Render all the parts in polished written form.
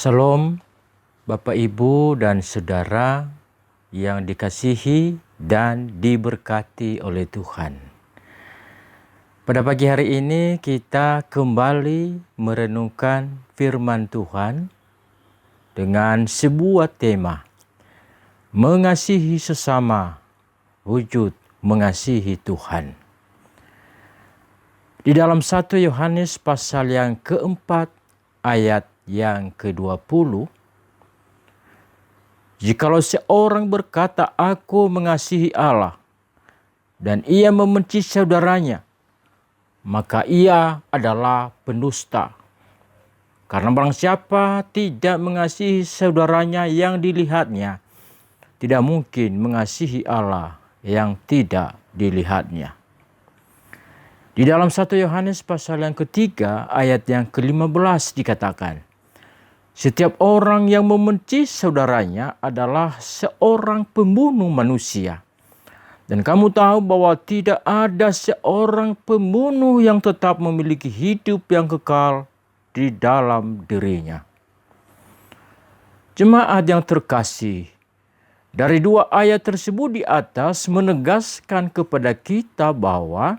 Salam Bapak Ibu dan Saudara yang dikasihi dan diberkati oleh Tuhan. Pada pagi hari ini kita kembali merenungkan firman Tuhan dengan sebuah tema, mengasihi sesama, wujud mengasihi Tuhan. Di dalam 1 Yohanes pasal yang keempat ayat yang ke-20, jikalau seorang berkata, "Aku mengasihi Allah," dan ia membenci saudaranya, maka ia adalah pendusta. Karena barang siapa tidak mengasihi saudaranya yang dilihatnya, tidak mungkin mengasihi Allah yang tidak dilihatnya. Di dalam 1 Yohanes pasal yang ketiga ayat yang ke-15 dikatakan, setiap orang yang membenci saudaranya adalah seorang pembunuh manusia. Dan kamu tahu bahwa tidak ada seorang pembunuh yang tetap memiliki hidup yang kekal di dalam dirinya. Jemaat yang terkasih, dari dua ayat tersebut di atas menegaskan kepada kita bahwa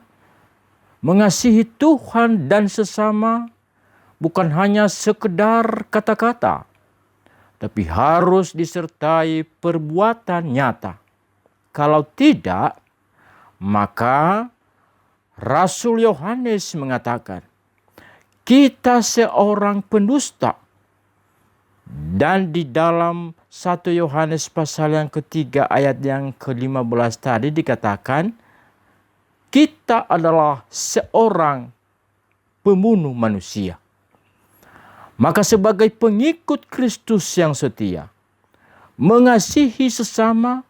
mengasihi Tuhan dan sesama bukan hanya sekedar kata-kata, tapi harus disertai perbuatan nyata. Kalau tidak, maka Rasul Yohanes mengatakan, kita seorang pendusta. Dan di dalam 1 Yohanes pasal yang ketiga ayat yang ke-15 tadi dikatakan, kita adalah seorang pembunuh manusia. Maka sebagai pengikut Kristus yang setia, mengasihi sesama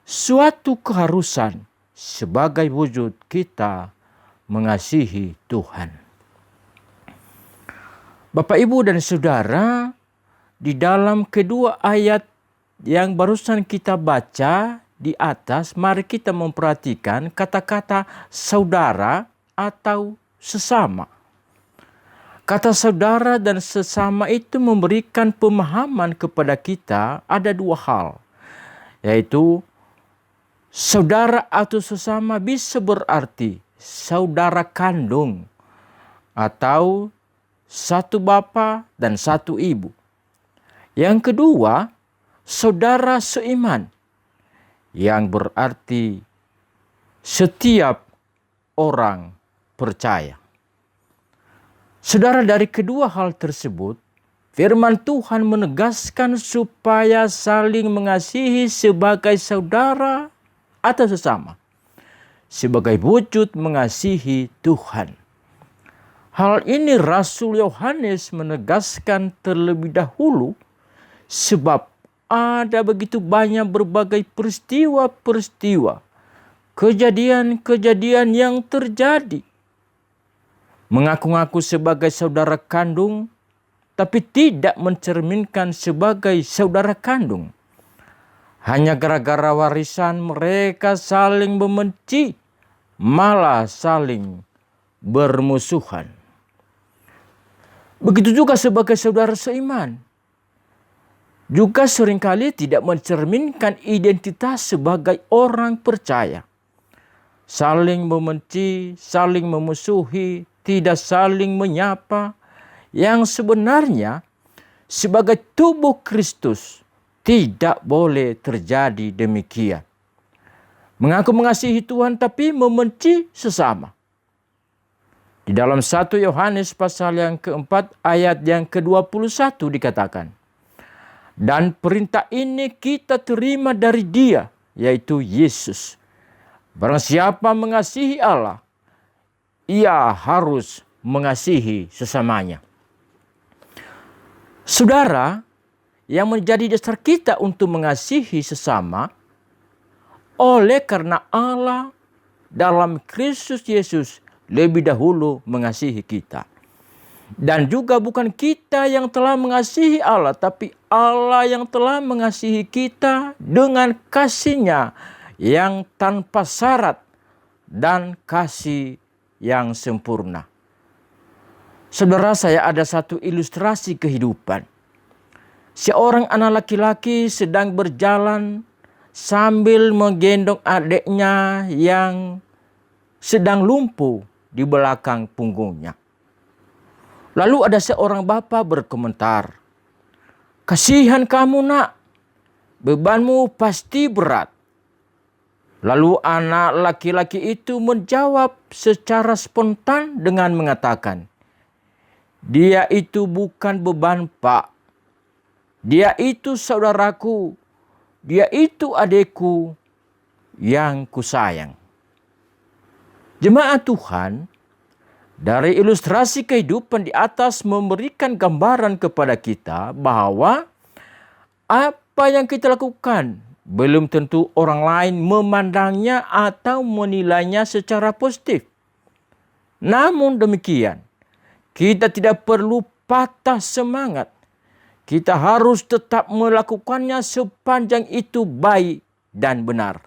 suatu keharusan sebagai wujud kita mengasihi Tuhan. Bapak, Ibu, dan Saudara, di dalam kedua ayat yang barusan kita baca di atas, mari kita memperhatikan kata-kata saudara atau sesama. Kata saudara dan sesama itu memberikan pemahaman kepada kita ada dua hal, yaitu saudara atau sesama bisa berarti saudara kandung atau satu bapa dan satu ibu. Yang kedua, saudara seiman, yang berarti setiap orang percaya. Saudara, dari kedua hal tersebut, firman Tuhan menegaskan supaya saling mengasihi sebagai saudara atau sesama, sebagai wujud mengasihi Tuhan. Hal ini Rasul Yohanes menegaskan terlebih dahulu sebab ada begitu banyak berbagai peristiwa-peristiwa, kejadian-kejadian yang terjadi. Mengaku-ngaku sebagai saudara kandung, tapi tidak mencerminkan sebagai saudara kandung. Hanya gara-gara warisan mereka saling membenci, malah saling bermusuhan. Begitu juga sebagai saudara seiman, juga seringkali tidak mencerminkan identitas sebagai orang percaya. Saling membenci, saling memusuhi, tidak saling menyapa, yang sebenarnya sebagai tubuh Kristus tidak boleh terjadi demikian. Mengaku mengasihi Tuhan tapi membenci sesama. Di dalam 1 Yohanes pasal yang keempat ayat yang ke-21 dikatakan, dan perintah ini kita terima dari Dia, yaitu Yesus. Barang siapa mengasihi Allah, ia harus mengasihi sesamanya. Saudara, yang menjadi dasar kita untuk mengasihi sesama, oleh karena Allah dalam Kristus Yesus lebih dahulu mengasihi kita. Dan juga bukan kita yang telah mengasihi Allah, tapi Allah yang telah mengasihi kita dengan kasih-Nya yang tanpa syarat dan kasih yang sempurna. Saudara, saya ada satu ilustrasi kehidupan. Seorang anak laki-laki sedang berjalan sambil menggendong adiknya yang sedang lumpuh di belakang punggungnya. Lalu ada seorang bapa berkomentar, "Kasihan kamu nak, bebanmu pasti berat." Lalu anak laki-laki itu menjawab secara spontan dengan mengatakan, "Dia itu bukan beban, Pak. Dia itu saudaraku. Dia itu adikku yang kusayang." Jemaat Tuhan, dari ilustrasi kehidupan di atas memberikan gambaran kepada kita bahwa apa yang kita lakukan belum tentu orang lain memandangnya atau menilainya secara positif. Namun demikian, kita tidak perlu patah semangat. Kita harus tetap melakukannya sepanjang itu baik dan benar.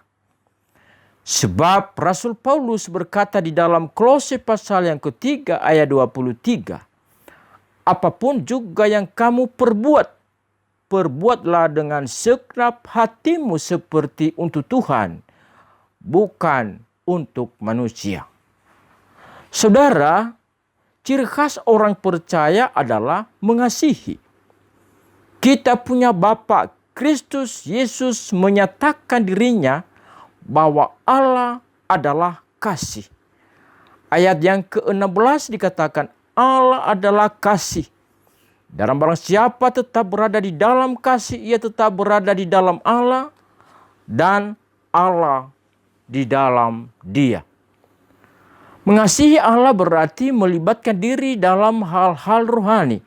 Sebab Rasul Paulus berkata di dalam Kolose pasal yang ketiga ayat 23, "Apapun juga yang kamu perbuat, perbuatlah dengan segenap hatimu seperti untuk Tuhan, bukan untuk manusia." Saudara, ciri khas orang percaya adalah mengasihi. Kita punya Bapa, Kristus Yesus menyatakan dirinya bahwa Allah adalah kasih. Ayat yang ke-16 dikatakan Allah adalah kasih. Dan barang siapa tetap berada di dalam kasih, ia tetap berada di dalam Allah dan Allah di dalam dia. Mengasihi Allah berarti melibatkan diri dalam hal-hal rohani.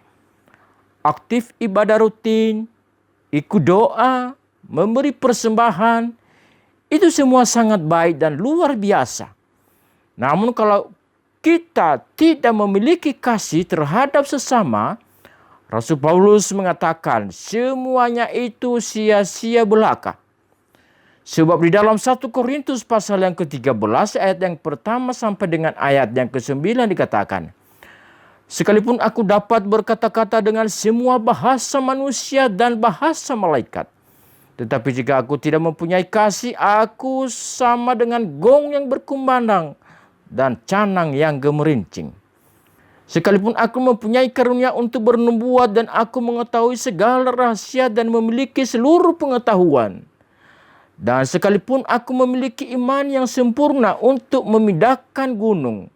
Aktif ibadah rutin, ikut doa, memberi persembahan, itu semua sangat baik dan luar biasa. Namun kalau kita tidak memiliki kasih terhadap sesama, Rasul Paulus mengatakan semuanya itu sia-sia belaka. Sebab di dalam 1 Korintus pasal yang ke-13 ayat yang pertama sampai dengan ayat yang ke-9 dikatakan, "Sekalipun aku dapat berkata-kata dengan semua bahasa manusia dan bahasa malaikat, tetapi jika aku tidak mempunyai kasih, aku sama dengan gong yang berkumandang dan canang yang gemerincing. Sekalipun aku mempunyai karunia untuk bernubuat dan aku mengetahui segala rahasia dan memiliki seluruh pengetahuan. Dan sekalipun aku memiliki iman yang sempurna untuk memindahkan gunung.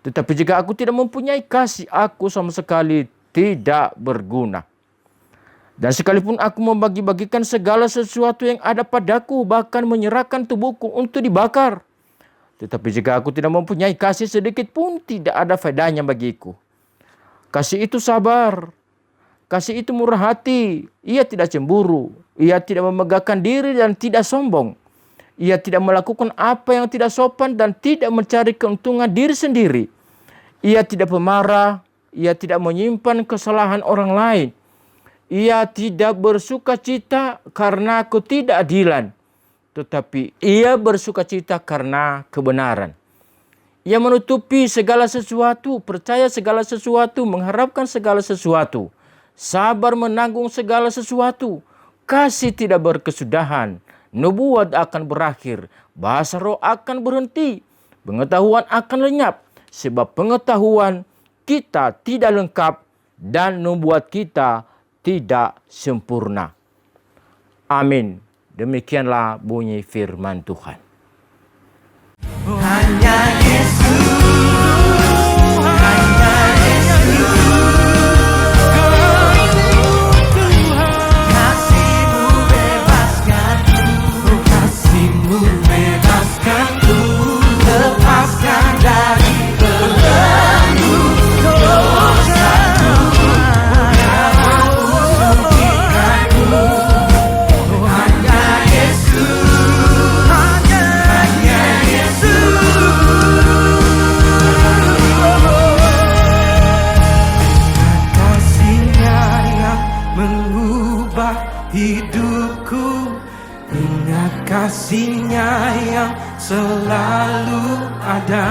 Tetapi jika aku tidak mempunyai kasih, aku sama sekali tidak berguna. Dan sekalipun aku membagi-bagikan segala sesuatu yang ada padaku, bahkan menyerahkan tubuhku untuk dibakar. Tetapi jika aku tidak mempunyai kasih sedikit pun, tidak ada faedahnya bagiku. Kasih itu sabar. Kasih itu murah hati. Ia tidak cemburu. Ia tidak memegahkan diri dan tidak sombong. Ia tidak melakukan apa yang tidak sopan dan tidak mencari keuntungan diri sendiri. Ia tidak pemarah. Ia tidak menyimpan kesalahan orang lain. Ia tidak bersuka cita karena ketidakadilan, tetapi ia bersuka cita karena kebenaran. Ia menutupi segala sesuatu, percaya segala sesuatu, mengharapkan segala sesuatu, sabar menanggung segala sesuatu, kasih tidak berkesudahan, nubuat akan berakhir, bahasa roh akan berhenti, pengetahuan akan lenyap, sebab pengetahuan kita tidak lengkap dan nubuat kita tidak sempurna. Amin. Demikianlah bunyi firman Tuhan. Hanya Yesus, hanya Yesus, kasih-Mu bebaskanku, kasih-Mu bebaskanku, lepaskan dari belenggu dosaku, darah-Mu sucikanku. Hanya Yesus, hanya Yesus, kasih-Nya yang mengubah hidupku, ingat kasih-Nya yang selalu ada.